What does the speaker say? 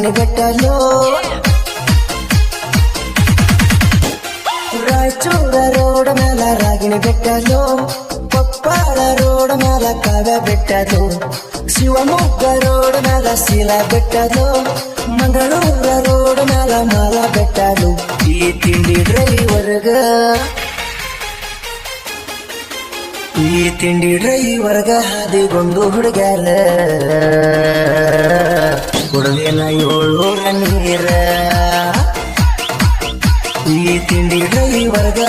Ragini ಬೆಟ್ಟಲು Raichur road ಮೇಲ Ragini ಬೆಟ್ಟಲು ಕೊಪ್ಪಾಳ road ಮೇಲ ಕಾವ್ಯ ಬೆಟ್ಟದು Shivamogga road ಮೇಲ ಶೀಲಾ ಬೆಟ್ಟದು ಮಂಗಳೂರ ರೋಡ್ ಮೇಲ ಮಾಲ ಬೆಟ್ಟದು ಈ ತಿಂಡಿ ಡ್ರೈವರ್ಗ ಹಾದಿಗೊಂದು ಹುಡುಗ್ಯಾರ ಕುಡಲಿನ 700 ನೀರ ಈ ತಿಂಡಿ ಡ್ರೈವರ್ಗ